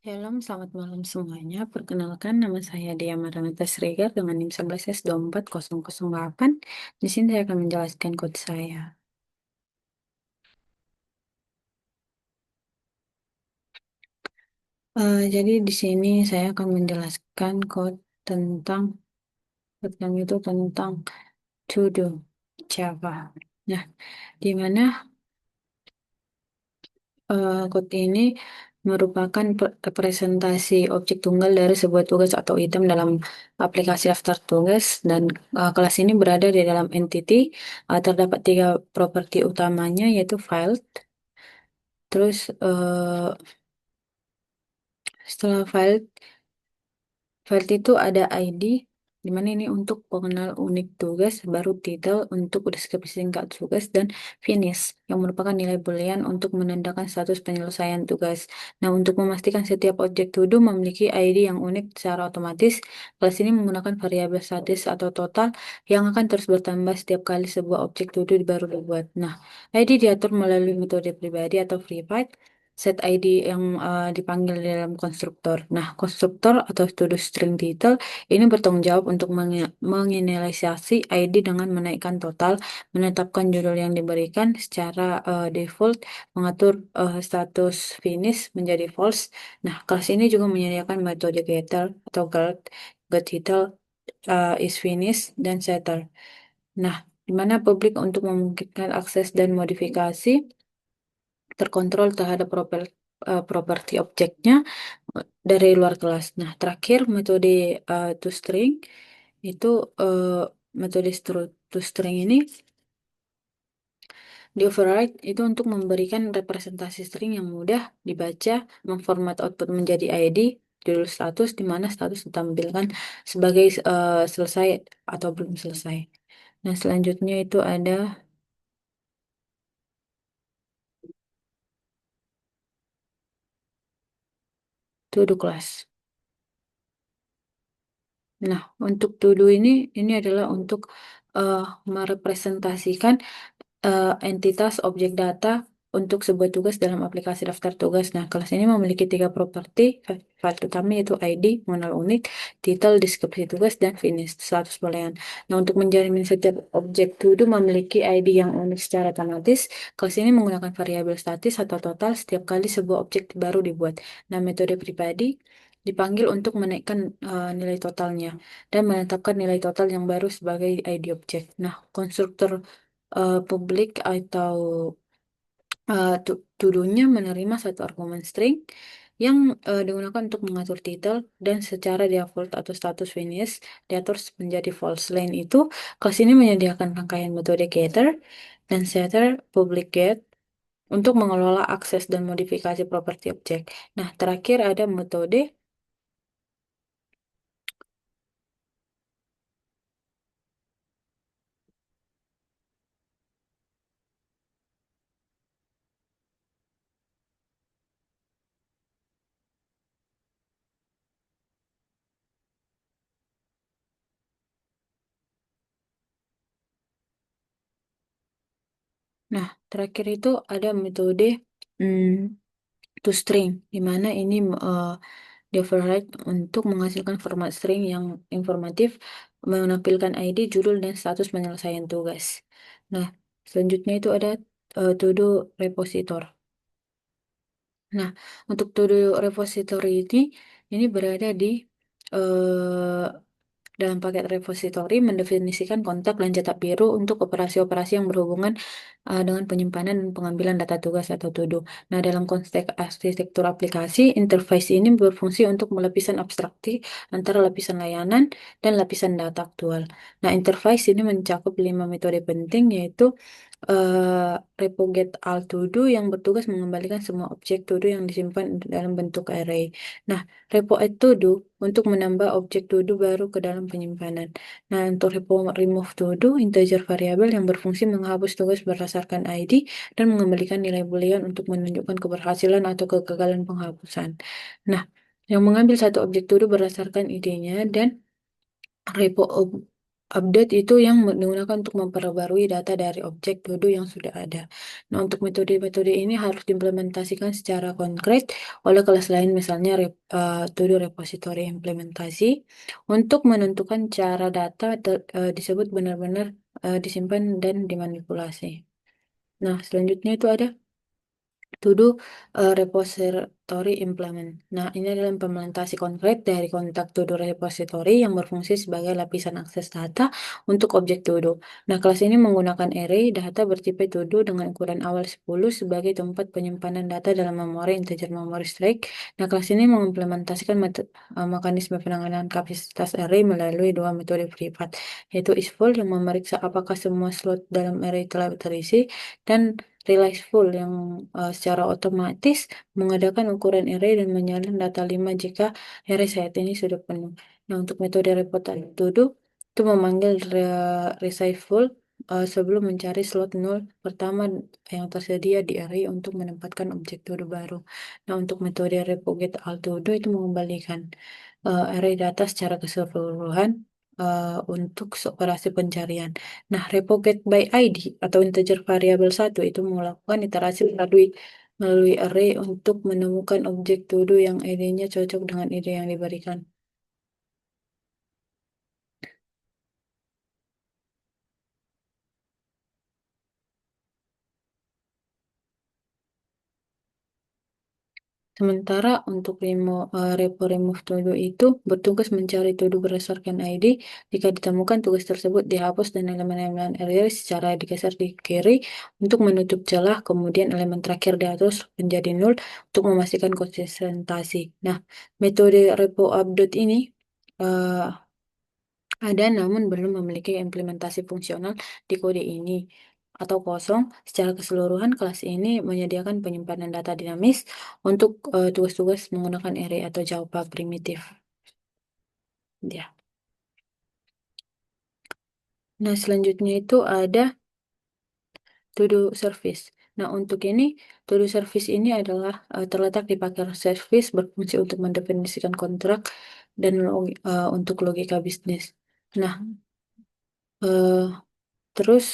Shalom, selamat malam semuanya. Perkenalkan, nama saya Dea Maranatha Sregar dengan NIM 11S24008. Di sini saya akan menjelaskan kode saya. Jadi di sini saya akan menjelaskan tentang kode kami itu tentang to do Java. Nah, di mana kode ini merupakan representasi objek tunggal dari sebuah tugas atau item dalam aplikasi daftar tugas dan kelas ini berada di dalam entity. Terdapat tiga properti utamanya yaitu file. Terus setelah file itu ada ID, di mana ini untuk pengenal unik tugas, baru title untuk deskripsi singkat tugas, dan finish, yang merupakan nilai boolean untuk menandakan status penyelesaian tugas. Nah, untuk memastikan setiap objek to do memiliki ID yang unik secara otomatis, kelas ini menggunakan variabel statis atau total yang akan terus bertambah setiap kali sebuah objek to do baru dibuat. Nah, ID diatur melalui metode pribadi atau private set ID yang dipanggil di dalam konstruktor. Nah, konstruktor atau to-do string title ini bertanggung jawab untuk menginisialisasi ID dengan menaikkan total, menetapkan judul yang diberikan secara default, mengatur status finish menjadi false. Nah, kelas ini juga menyediakan metode getter atau get title, is finish, dan setter. Nah, di mana publik untuk memungkinkan akses dan modifikasi terkontrol terhadap properti objeknya dari luar kelas. Nah, terakhir metode toString itu uh, metode toString ini di override itu untuk memberikan representasi string yang mudah dibaca, memformat output menjadi ID, judul status di mana status ditampilkan sebagai selesai atau belum selesai. Nah, selanjutnya itu ada to do class. Nah, untuk to do ini adalah untuk eh, merepresentasikan entitas objek data untuk sebuah tugas dalam aplikasi daftar tugas. Nah, kelas ini memiliki tiga properti, file utama yaitu ID, mengenal unik, title, deskripsi tugas, dan finish, status boolean. Nah, untuk menjamin setiap objek to do memiliki ID yang unik secara otomatis, kelas ini menggunakan variabel statis atau total setiap kali sebuah objek baru dibuat. Nah, metode pribadi dipanggil untuk menaikkan nilai totalnya dan menetapkan nilai total yang baru sebagai ID objek. Nah, konstruktor publik atau to-do-nya menerima satu argumen string yang digunakan untuk mengatur title dan secara default atau status finish diatur menjadi false. Selain itu, kelas ini menyediakan rangkaian metode getter dan setter public get untuk mengelola akses dan modifikasi properti objek. Nah, terakhir ada metode. Nah, terakhir itu ada metode hmm, toString, di mana ini di override untuk menghasilkan format string yang informatif, menampilkan ID, judul, dan status penyelesaian tugas. Nah, selanjutnya itu ada to-do repositor. Nah, untuk to-do repository ini berada di eh, dalam paket repository mendefinisikan kontak dan cetak biru untuk operasi-operasi yang berhubungan dengan penyimpanan dan pengambilan data tugas atau to-do. Nah, dalam konteks arsitektur aplikasi, interface ini berfungsi untuk melapisan abstraksi antara lapisan layanan dan lapisan data aktual. Nah, interface ini mencakup 5 metode penting yaitu repo get all to do yang bertugas mengembalikan semua objek to do yang disimpan dalam bentuk array. Nah, repo add to do untuk menambah objek to do baru ke dalam penyimpanan. Nah, untuk repo remove to do, integer variabel yang berfungsi menghapus tugas berdasarkan ID dan mengembalikan nilai boolean untuk menunjukkan keberhasilan atau kegagalan penghapusan. Nah, yang mengambil satu objek to do berdasarkan ID-nya dan repo update itu yang digunakan untuk memperbarui data dari objek to-do yang sudah ada. Nah, untuk metode-metode ini harus diimplementasikan secara konkret oleh kelas lain, misalnya to-do repository implementasi, untuk menentukan cara data disebut benar-benar disimpan dan dimanipulasi. Nah, selanjutnya itu ada To-do repository implement. Nah, ini adalah implementasi konkret dari kontak to-do repository yang berfungsi sebagai lapisan akses data untuk objek to-do. Nah, kelas ini menggunakan array data bertipe to-do dengan ukuran awal 10 sebagai tempat penyimpanan data dalam memori integer memory stack. Nah, kelas ini mengimplementasikan mekanisme penanganan kapasitas array melalui dua metode privat, yaitu isFull yang memeriksa apakah semua slot dalam array telah terisi, dan Realizeful yang secara otomatis mengadakan ukuran array dan menyalin data 5 jika array saat ini sudah penuh. Nah, untuk metode report to do itu memanggil Realizeful sebelum mencari slot 0 pertama yang tersedia di array untuk menempatkan objek to do baru. Nah, untuk metode repo get all to do itu mengembalikan array data secara keseluruhan untuk operasi pencarian. Nah, repo get by ID atau integer variabel satu itu melakukan iterasi melalui array untuk menemukan objek to do yang ID-nya cocok dengan ide yang diberikan. Sementara untuk repo remove to do itu bertugas mencari to do berdasarkan ID. Jika ditemukan, tugas tersebut dihapus dan elemen-elemen array secara digeser di kiri untuk menutup celah. Kemudian elemen terakhir dihapus menjadi null untuk memastikan konsistensi. Nah, metode repo update ini eh, ada namun belum memiliki implementasi fungsional di kode ini atau kosong. Secara keseluruhan, kelas ini menyediakan penyimpanan data dinamis untuk tugas-tugas menggunakan array atau Java primitif. Ya. Nah, selanjutnya itu ada to-do service. Nah, untuk ini, to-do service ini adalah terletak di pagar service berfungsi untuk mendefinisikan kontrak dan untuk logika bisnis. Nah, eh, terus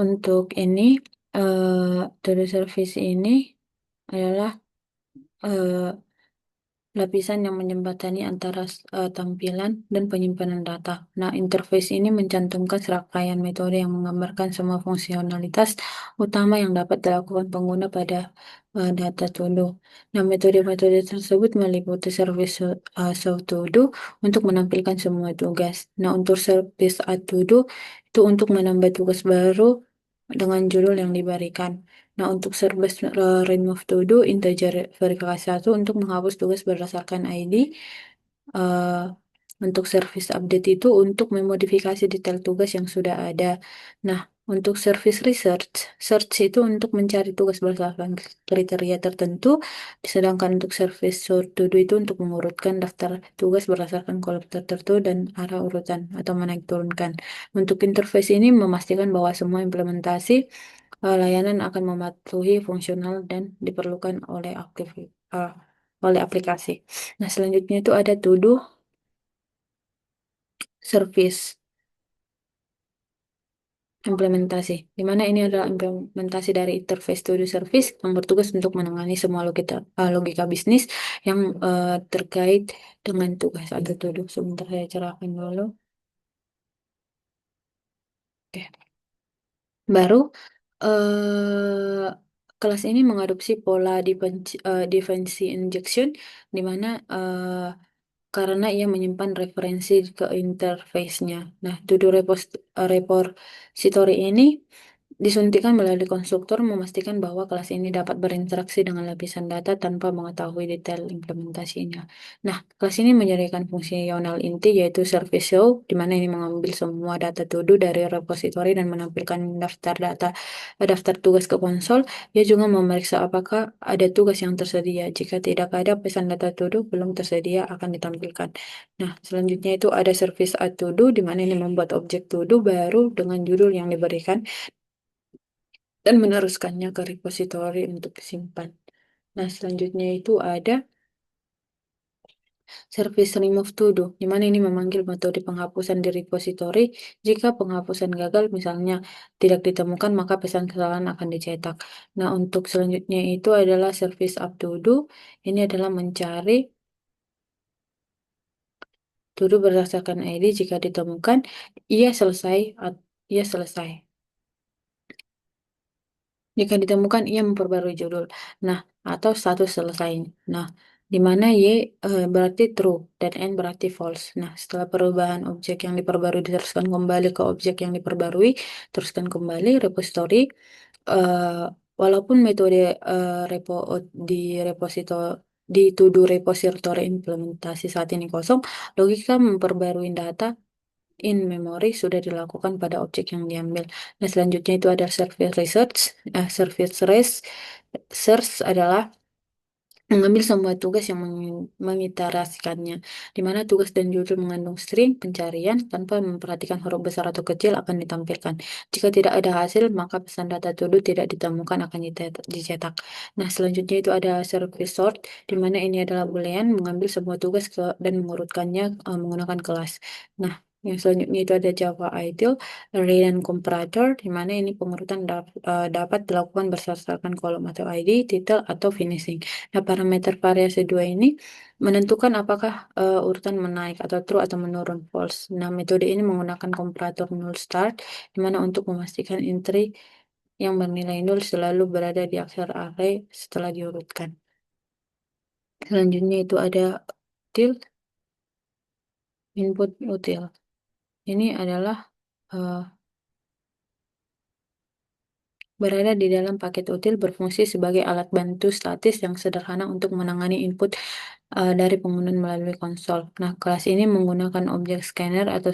untuk ini, to-do service ini adalah eh, lapisan yang menjembatani antara tampilan dan penyimpanan data. Nah, interface ini mencantumkan serangkaian metode yang menggambarkan semua fungsionalitas utama yang dapat dilakukan pengguna pada data to-do. Nah, metode-metode tersebut meliputi service show to-do untuk menampilkan semua tugas. Nah, untuk service add to-do itu untuk menambah tugas baru dengan judul yang diberikan. Nah, untuk service remove to do integer verifikasi satu untuk menghapus tugas berdasarkan ID. eh, untuk service update itu untuk memodifikasi detail tugas yang sudah ada. Nah, untuk service research, search itu untuk mencari tugas berdasarkan kriteria tertentu, sedangkan untuk service sort to do itu untuk mengurutkan daftar tugas berdasarkan kolom tertentu dan arah urutan atau menaik turunkan. Untuk interface ini memastikan bahwa semua implementasi layanan akan mematuhi fungsional dan diperlukan eh, oleh aplikasi. Nah, selanjutnya itu ada to-do service implementasi, di mana ini adalah implementasi dari interface to-do service yang bertugas untuk menangani semua logika bisnis yang terkait dengan tugas atau to-do. Sebentar saya cerahkan dulu. Oke. Baru kelas ini mengadopsi pola defensi injection, di mana karena ia menyimpan referensi ke interface-nya. Nah, to-do repository ini disuntikan melalui konstruktor memastikan bahwa kelas ini dapat berinteraksi dengan lapisan data tanpa mengetahui detail implementasinya. Nah, kelas ini menyediakan fungsional inti yaitu service show, di mana ini mengambil semua data to do dari repositori dan menampilkan daftar tugas ke konsol. Ia juga memeriksa apakah ada tugas yang tersedia. Jika tidak ada, pesan data to do belum tersedia akan ditampilkan. Nah, selanjutnya itu ada service add to do, di mana ini membuat objek to do baru dengan judul yang diberikan dan meneruskannya ke repositori untuk disimpan. Nah, selanjutnya itu ada service remove to do, di mana ini memanggil metode penghapusan di repositori. Jika penghapusan gagal, misalnya tidak ditemukan, maka pesan kesalahan akan dicetak. Nah, untuk selanjutnya itu adalah service up to do. Ini adalah mencari to do berdasarkan ID. Jika ditemukan, ia selesai. Ia selesai. Jika ditemukan, ia memperbarui judul. Nah, atau status selesai. Nah, di mana Y berarti true dan N berarti false. Nah, setelah perubahan objek yang diperbarui diteruskan kembali ke objek yang diperbarui, teruskan kembali repository. eh, Walaupun metode di repository di to-do repository implementasi saat ini kosong, logika memperbarui data in memory sudah dilakukan pada objek yang diambil. Nah, selanjutnya itu ada service research. Service search adalah mengambil semua tugas yang mengiterasikannya, di mana tugas dan judul mengandung string pencarian tanpa memperhatikan huruf besar atau kecil akan ditampilkan. Jika tidak ada hasil, maka pesan data to do tidak ditemukan akan dicetak. Nah, selanjutnya itu ada service sort, di mana ini adalah boolean mengambil semua tugas dan mengurutkannya menggunakan kelas. Nah, yang selanjutnya itu ada Java Idle, array dan comparator, di mana ini pengurutan dapat dilakukan berdasarkan kolom atau ID, title, atau finishing. Nah, parameter variasi dua ini menentukan apakah urutan menaik atau true atau menurun false. Nah, metode ini menggunakan komparator null start, di mana untuk memastikan entry yang bernilai nol selalu berada di akhir array setelah diurutkan. Selanjutnya itu ada util, input util. Ini adalah eh, berada di dalam paket util berfungsi sebagai alat bantu statis yang sederhana untuk menangani input dari penggunaan melalui konsol. Nah, kelas ini menggunakan objek scanner atau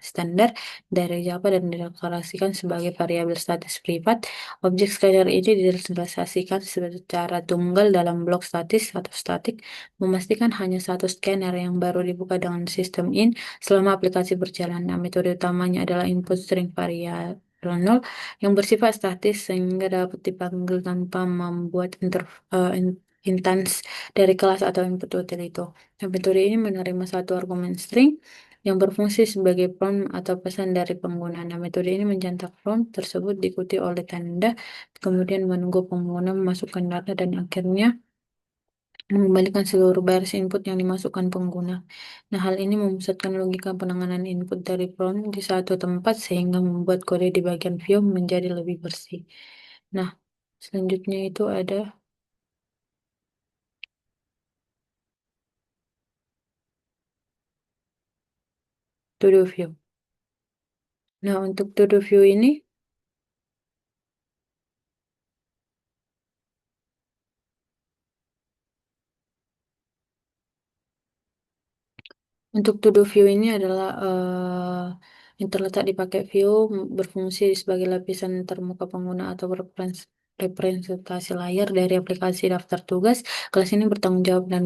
standar dari Java dan dideklarasikan sebagai variabel statis privat. Objek scanner ini dideklarasikan secara tunggal dalam blok statis atau statik, memastikan hanya satu scanner yang baru dibuka dengan sistem in selama aplikasi berjalan. Nah, metode utamanya adalah input string variabel nol yang bersifat statis sehingga dapat dipanggil tanpa membuat instance dari kelas atau input util itu. Nah, metode ini menerima satu argumen string yang berfungsi sebagai prompt atau pesan dari pengguna. Nah, metode ini mencetak prompt tersebut diikuti oleh tanda, kemudian menunggu pengguna memasukkan data dan akhirnya mengembalikan seluruh baris input yang dimasukkan pengguna. Nah, hal ini memusatkan logika penanganan input dari prompt di satu tempat sehingga membuat kode di bagian view menjadi lebih bersih. Nah, selanjutnya itu ada to-do view. Nah, untuk to-do view ini, untuk to-do view ini adalah yang terletak di paket view berfungsi sebagai lapisan termuka pengguna atau representasi layar dari aplikasi daftar tugas. Kelas ini bertanggung jawab dan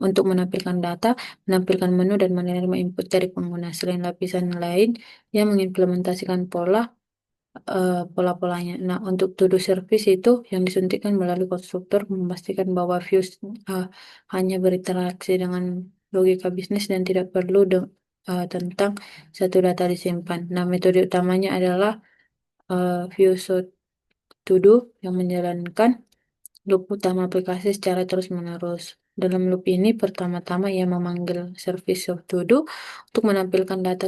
untuk menampilkan data, menampilkan menu, dan menerima input dari pengguna. Selain lapisan lain yang mengimplementasikan pola-polanya. Nah, untuk to-do service itu yang disuntikkan melalui konstruktor memastikan bahwa views uh, hanya berinteraksi dengan logika bisnis dan tidak perlu tentang satu data disimpan. Nah, metode utamanya adalah view to do yang menjalankan loop utama aplikasi secara terus-menerus. Dalam loop ini, pertama-tama ia memanggil service of to do untuk menampilkan data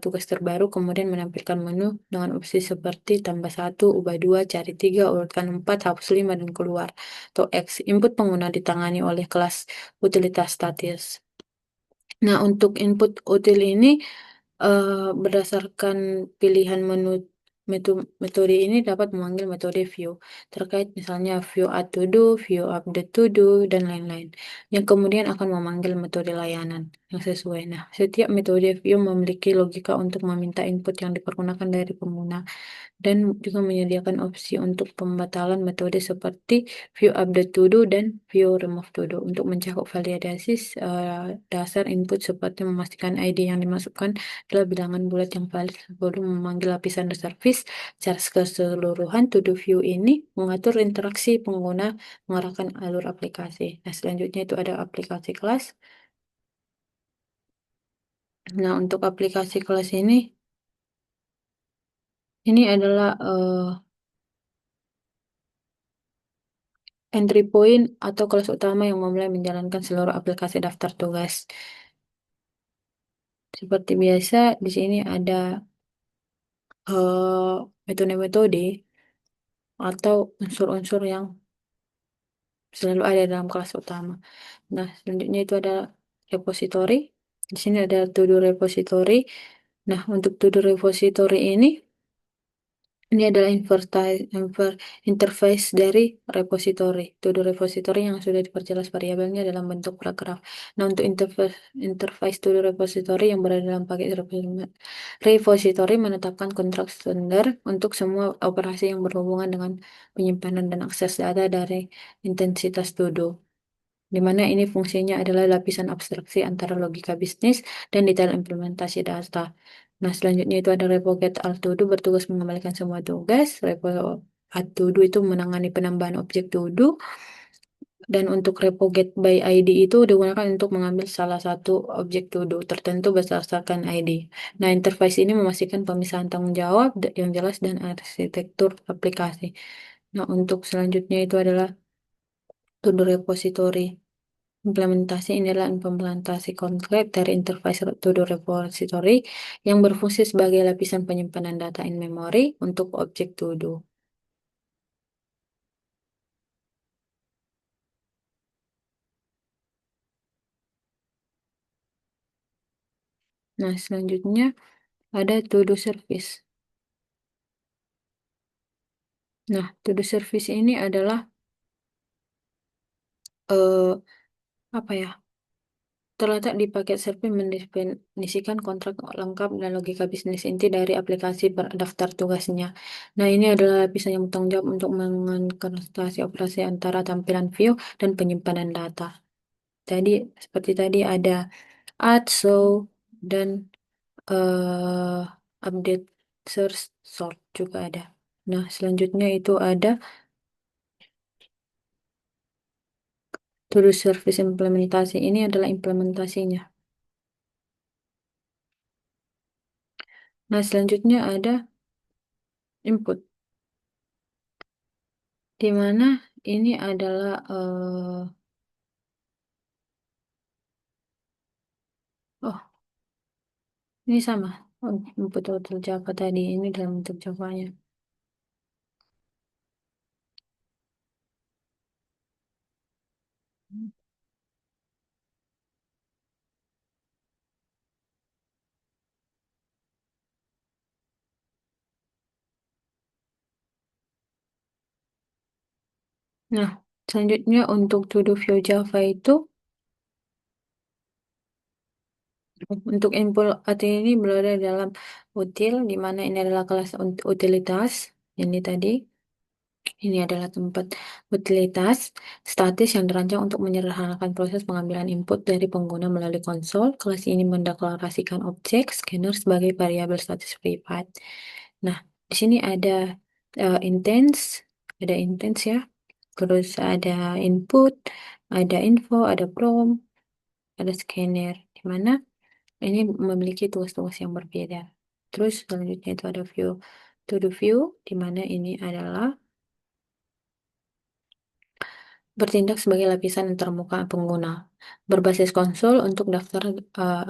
tugas terbaru, kemudian menampilkan menu dengan opsi seperti tambah satu, ubah dua, cari tiga, urutkan empat, hapus lima, dan keluar. Atau X, input pengguna ditangani oleh kelas utilitas statis. Nah, untuk input util ini berdasarkan pilihan menu Metode ini dapat memanggil metode view terkait misalnya view add to do, view update to do, dan lain-lain. Yang kemudian akan memanggil metode layanan yang sesuai. Nah, setiap metode view memiliki logika untuk meminta input yang dipergunakan dari pengguna dan juga menyediakan opsi untuk pembatalan metode seperti view update to do dan view remove to do untuk mencakup validasi dasar input seperti memastikan ID yang dimasukkan adalah bilangan bulat yang valid sebelum memanggil lapisan service. Secara keseluruhan, to do view ini mengatur interaksi pengguna mengarahkan alur aplikasi. Nah, selanjutnya itu ada aplikasi kelas. Nah, untuk aplikasi kelas ini adalah entry point atau kelas utama yang memulai menjalankan seluruh aplikasi daftar tugas. Seperti biasa, di sini ada metode-metode atau unsur-unsur yang selalu ada dalam kelas utama. Nah, selanjutnya itu ada repository. Di sini ada to-do repository. Nah, untuk to-do repository ini adalah interface dari repository. To-do repository yang sudah diperjelas variabelnya dalam bentuk paragraf. Nah, untuk interface to-do repository yang berada dalam paket repository menetapkan kontrak standar untuk semua operasi yang berhubungan dengan penyimpanan dan akses data dari intensitas to-do, di mana ini fungsinya adalah lapisan abstraksi antara logika bisnis dan detail implementasi data. Nah, selanjutnya itu ada repo get all to do bertugas mengembalikan semua tugas. Repo add to do itu menangani penambahan objek to do. Dan untuk repo get by ID itu digunakan untuk mengambil salah satu objek to do tertentu berdasarkan ID. Nah, interface ini memastikan pemisahan tanggung jawab yang jelas dan arsitektur aplikasi. Nah, untuk selanjutnya itu adalah to do repository. Implementasi ini adalah implementasi konkret dari interface to-do repository yang berfungsi sebagai lapisan penyimpanan data in memory untuk objek to-do. Nah, selanjutnya ada to-do service. Nah, to-do service ini adalah eh, apa ya? Terletak di paket service mendefinisikan kontrak lengkap dan logika bisnis inti dari aplikasi daftar tugasnya. Nah, ini adalah lapisan yang bertanggung jawab untuk mengonsentrasi operasi antara tampilan view dan penyimpanan data. Tadi seperti tadi ada add, show, dan eh update, search, sort juga ada. Nah, selanjutnya itu ada to-do service implementasi. Ini adalah implementasinya. Nah, selanjutnya ada input, di mana ini adalah oh, ini sama. Oh, input total Java tadi ini dalam bentuk Java-nya. Nah, selanjutnya untuk to-do view Java itu untuk input arti ini berada dalam util, di mana ini adalah kelas utilitas. Ini tadi, ini adalah tempat utilitas statis yang dirancang untuk menyederhanakan proses pengambilan input dari pengguna melalui konsol. Kelas ini mendeklarasikan objek scanner sebagai variabel statis privat. Nah, di sini ada intents ya, terus ada input, ada info, ada prompt, ada scanner, di mana ini memiliki tugas-tugas yang berbeda. Terus selanjutnya itu ada view, to the view, di mana ini adalah bertindak sebagai lapisan antarmuka pengguna berbasis konsol untuk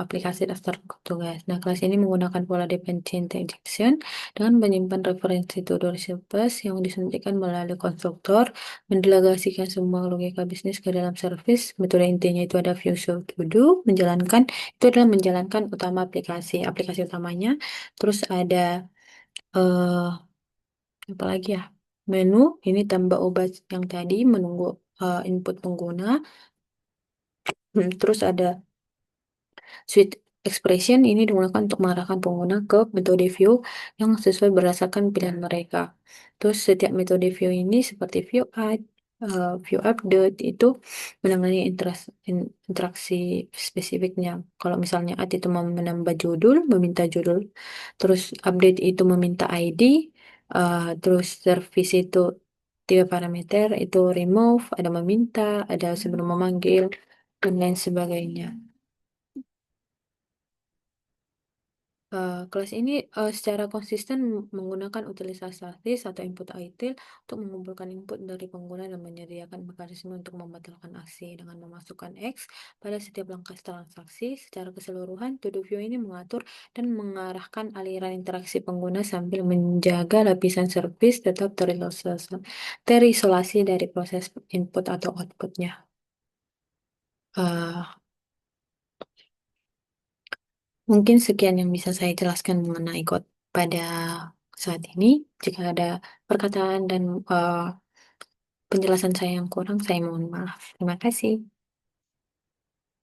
aplikasi daftar tugas. Nah, kelas ini menggunakan pola dependency injection dengan menyimpan referensi to-do request yang disuntikan melalui konstruktor, mendelegasikan semua logika bisnis ke dalam service. Metode intinya itu ada view show to do, itu adalah menjalankan utama aplikasi utamanya. Terus ada Apalagi ya? Menu, ini tambah obat yang tadi, menunggu input pengguna. Terus ada switch expression, ini digunakan untuk mengarahkan pengguna ke metode view yang sesuai berdasarkan pilihan mereka. Terus setiap metode view ini seperti view add, view update itu menangani interaksi spesifiknya. Kalau misalnya add itu mau menambah judul, meminta judul. Terus update itu meminta ID. Terus service itu tiga parameter, itu remove, ada meminta, ada sebelum memanggil, dan lain sebagainya. Kelas ini secara konsisten menggunakan utilisasi atau input ITIL untuk mengumpulkan input dari pengguna dan menyediakan mekanisme untuk membatalkan aksi dengan memasukkan X pada setiap langkah transaksi. Secara keseluruhan, TodoView ini mengatur dan mengarahkan aliran interaksi pengguna sambil menjaga lapisan servis tetap terisolasi dari proses input atau outputnya. Eh, Mungkin sekian yang bisa saya jelaskan mengenai code pada saat ini. Jika ada perkataan dan penjelasan saya yang kurang, saya mohon maaf. Terima kasih.